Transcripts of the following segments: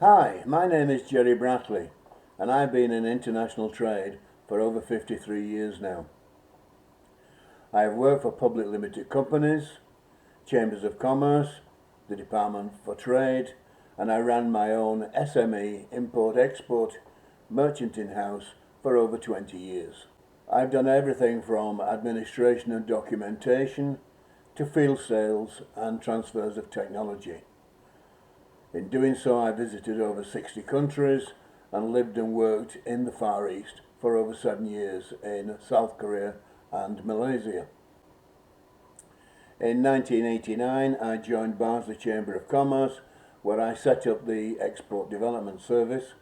Hi, my name is Jerry Brackley, and I've been in international trade for over 53 years now. I have worked for public limited companies, chambers of commerce, the Department for Trade, and I ran my own SME import-export merchanting house for over 20 years. I've done everything from administration and documentation to field sales and transfers of technology. In doing so, I visited over 60 countries and lived and worked in the Far East for over 7 years in South Korea and Malaysia. In 1989, I joined Barnsley Chamber of Commerce, where I set up the Export Development Service,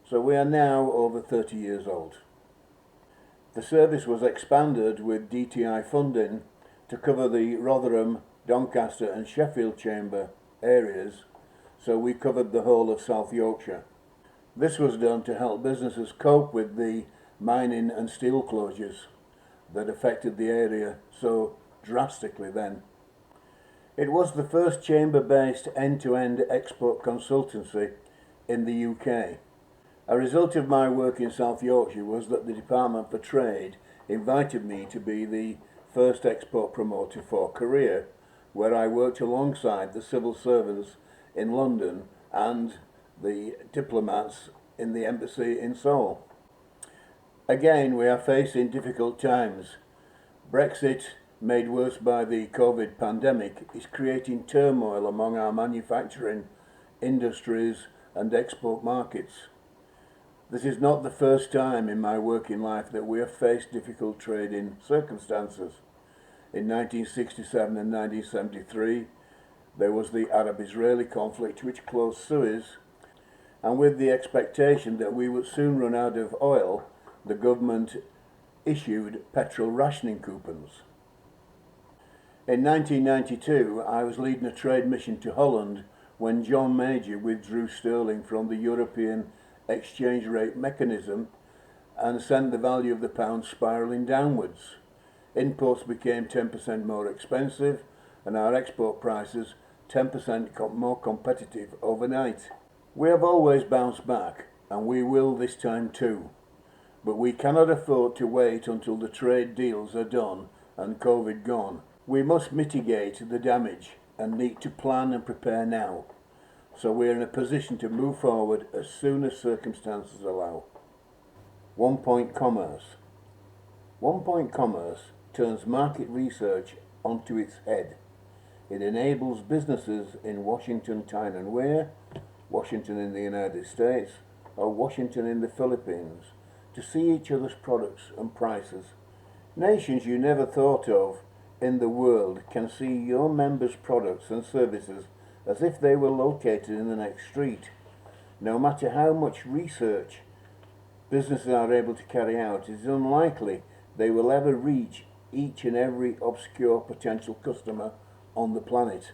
so we are now over 30 years old. The service was expanded with DTI funding to cover the Rotherham, Doncaster and Sheffield Chamber areas, so we covered the whole of South Yorkshire. This was done to help businesses cope with the mining and steel closures that affected the area so drastically then. It was the first chamber-based end-to-end export consultancy in the UK. A result of my work in South Yorkshire was that the Department for Trade invited me to be the first export promoter for Korea, where I worked alongside the civil servants in London and the diplomats in the embassy in Seoul. Again, we are facing difficult times. Brexit, made worse by the COVID pandemic, is creating turmoil among our manufacturing industries and export markets. This is not the first time in my working life that we have faced difficult trading circumstances. In 1967 and 1973, there was the Arab-Israeli conflict which closed Suez, and with the expectation that we would soon run out of oil, the government issued petrol rationing coupons. In 1992, I was leading a trade mission to Holland when John Major withdrew sterling from the European exchange rate mechanism and sent the value of the pound spiralling downwards. Imports became 10% more expensive and our export prices 10% more competitive overnight. We have always bounced back, and we will this time too. But we cannot afford to wait until the trade deals are done and COVID gone. We must mitigate the damage and need to plan and prepare now, so we are in a position to move forward as soon as circumstances allow. One Point Commerce. One Point Commerce turns market research onto its head. It enables businesses in Washington, Tyne & Wear, Washington in the United States, or Washington in the Philippines to see each other's products and prices. Nations you never thought of in the world can see your members' products and services as if they were located in the next street. No matter how much research businesses are able to carry out, it is unlikely they will ever reach each and every obscure potential customer on the planet.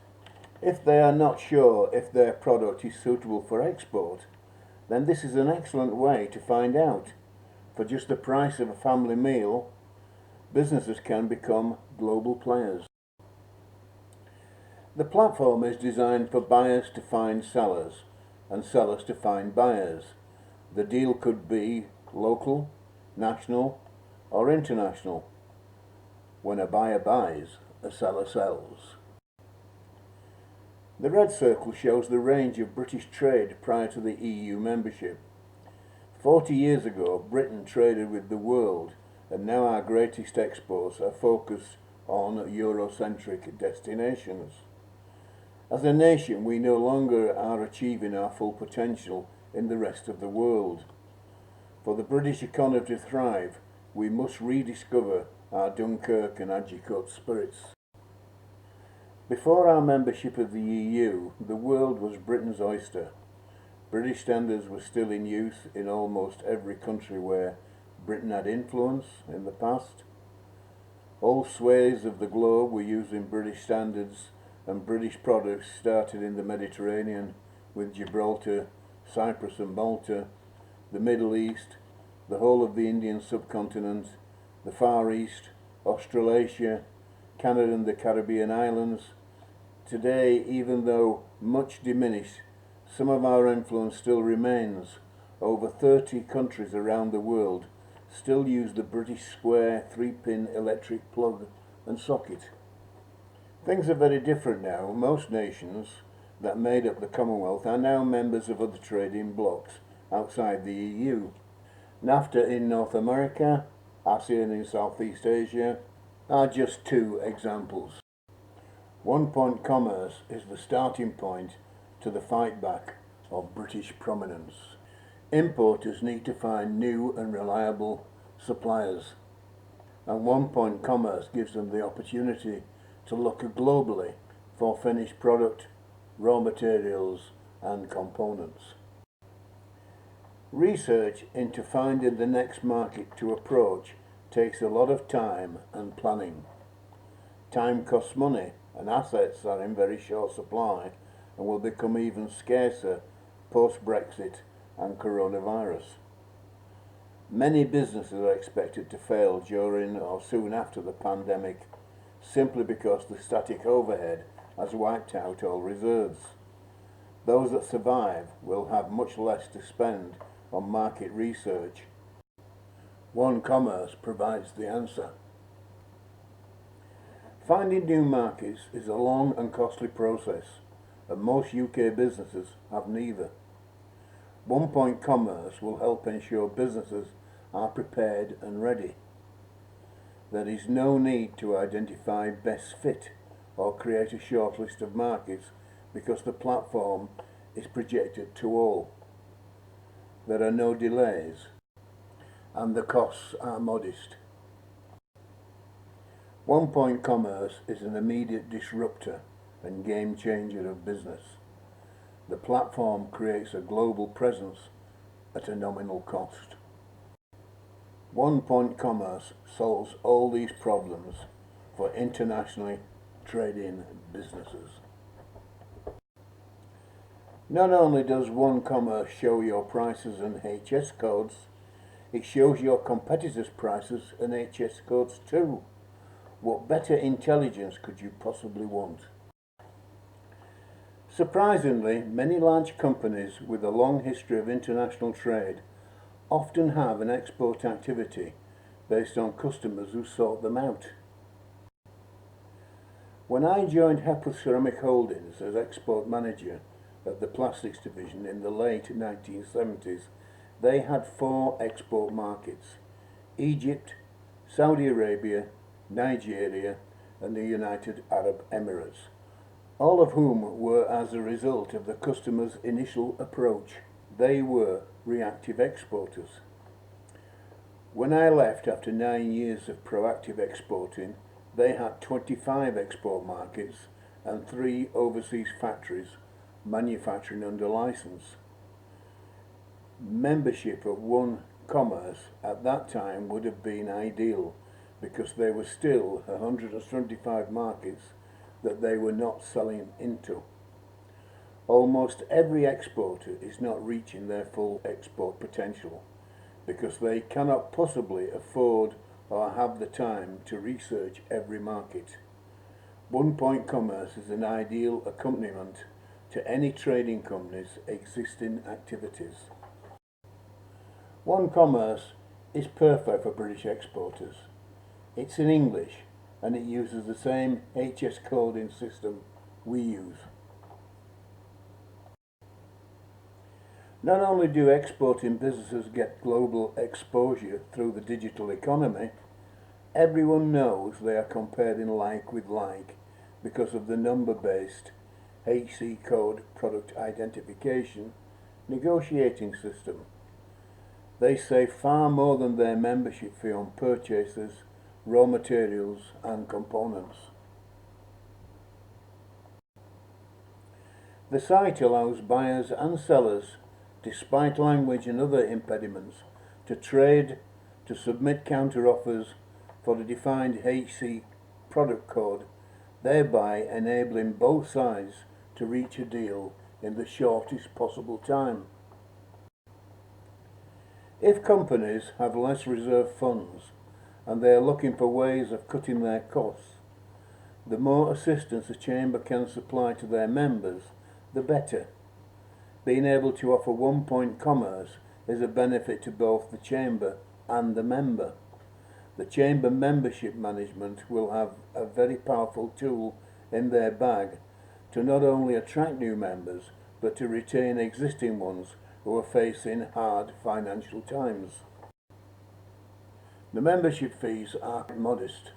If they are not sure if their product is suitable for export, then this is an excellent way to find out. For just the price of a family meal, businesses can become global players. The platform is designed for buyers to find sellers and sellers to find buyers. The deal could be local, national, or international. When a buyer buys, a seller sells. The red circle shows the range of British trade prior to the EU membership. 40 years ago, Britain traded with the world, and now our greatest exports are focused on Eurocentric destinations. As a nation, we no longer are achieving our full potential in the rest of the world. For the British economy to thrive, we must rediscover our Dunkirk and Agincourt spirits. Before our membership of the EU, the world was Britain's oyster. British standards were still in use in almost every country where Britain had influence in the past. All swathes of the globe were using British standards, and British products started in the Mediterranean with Gibraltar, Cyprus and Malta, the Middle East, the whole of the Indian subcontinent, the Far East, Australasia, Canada and the Caribbean islands. Today, even though much diminished, some of our influence still remains. Over 30 countries around the world still use the British square 3-pin electric plug and socket. Things are very different now. Most nations that made up the Commonwealth are now members of other trading blocs outside the EU. NAFTA in North America, ASEAN in Southeast Asia are just two examples. One-point commerce is the starting point to the fight back of British prominence. Importers need to find new and reliable suppliers, and one-point commerce gives them the opportunity to look globally for finished product, raw materials and components. Research into finding the next market to approach takes a lot of time and planning. Time costs money, and assets are in very short supply and will become even scarcer post-Brexit and coronavirus. Many businesses are expected to fail during or soon after the pandemic, simply because the static overhead has wiped out all reserves. Those that survive will have much less to spend on market research. One Commerce provides the answer. Finding new markets is a long and costly process, and most UK businesses have neither. One-point commerce will help ensure businesses are prepared and ready. There is no need to identify best fit or create a short list of markets because the platform is projected to all. There are no delays and the costs are modest. One-point commerce is an immediate disruptor and game changer of business. The platform creates a global presence at a nominal cost. One-point commerce solves all these problems for internationally trading businesses. Not only does One Commerce show your prices and HS codes, it shows your competitors' prices and HS codes too. What better intelligence could you possibly want? Surprisingly, many large companies with a long history of international trade often have an export activity based on customers who sought them out. When I joined Hepworth Ceramic Holdings as export manager of the plastics division in the late 1970s, they had 4 export markets: Egypt, Saudi Arabia, Nigeria and the United Arab Emirates, all of whom were as a result of the customer's initial approach. They were reactive exporters. When I left after 9 years of proactive exporting, they had 25 export markets and 3 overseas factories manufacturing under license. Membership of One Commerce at that time would have been ideal, because there were still 125 markets that they were not selling into. Almost every exporter is not reaching their full export potential because they cannot possibly afford or have the time to research every market. One-point commerce is an ideal accompaniment to any trading company's existing activities. One Commerce is perfect for British exporters. It's in English and it uses the same HS coding system we use. Not only do exporting businesses get global exposure through the digital economy, everyone knows they are comparing like with like because of the number-based HC code product identification negotiating system. They save far more than their membership fee on purchases, raw materials and components. The site allows buyers and sellers, despite language and other impediments, to trade, to submit counter-offers for the defined HC product code, thereby enabling both sides to reach a deal in the shortest possible time. If companies have less reserve funds and they are looking for ways of cutting their costs, the more assistance the Chamber can supply to their members, the better, Being able to offer one-point commerce is a benefit to both the Chamber and the member. The Chamber membership management will have a very powerful tool in their bag to not only attract new members, but to retain existing ones who are facing hard financial times. The membership fees are modest.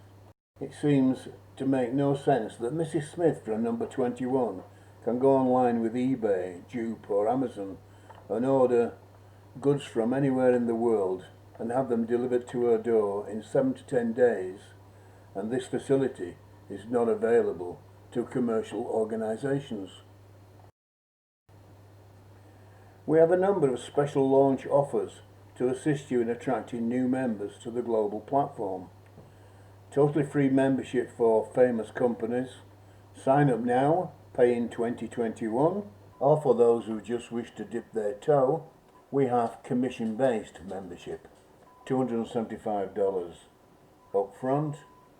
It seems to make no sense that Mrs. Smith from number 21 can go online with eBay, Jupe or Amazon and order goods from anywhere in the world and have them delivered to her door in 7 to 10 days, and this facility is not available to commercial organisations. We have a number of special launch offers to assist you in attracting new members to the global platform. Totally free membership for famous companies. Sign up now, pay in 2021, or for those who just wish to dip their toe, we have commission-based membership, $275 up front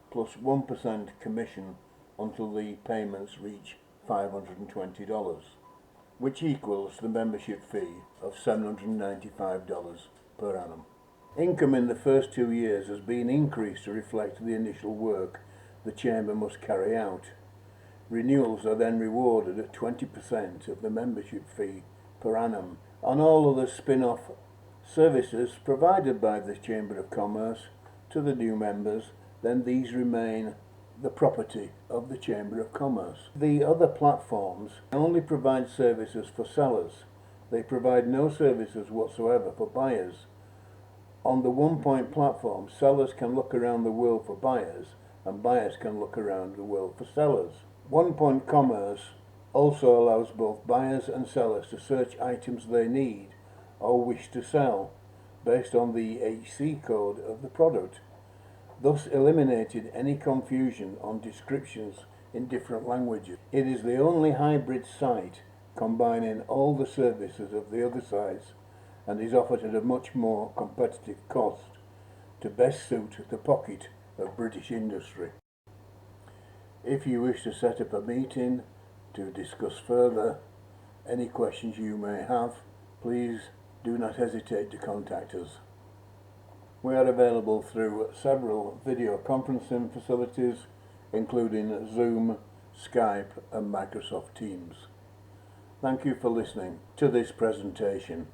plus 1% commission until the payments reach $520, which equals the membership fee of $795 per annum. Income in the first 2 years has been increased to reflect the initial work the Chamber must carry out. Renewals are then rewarded at 20% of the membership fee per annum. On all other spin-off services provided by the Chamber of Commerce to the new members, then these remain the property of the Chamber of Commerce. The other platforms only provide services for sellers. They provide no services whatsoever for buyers. On the one-point platform, sellers can look around the world for buyers, and buyers can look around the world for sellers. One-point commerce also allows both buyers and sellers to search items they need or wish to sell based on the HC code of the product, thus eliminating any confusion on descriptions in different languages. It is the only hybrid site combining all the services of the other sites and is offered at a much more competitive cost to best suit the pocket of British industry. If you wish to set up a meeting to discuss further any questions you may have, please do not hesitate to contact us. We are available through several video conferencing facilities, including Zoom, Skype and Microsoft Teams. Thank you for listening to this presentation.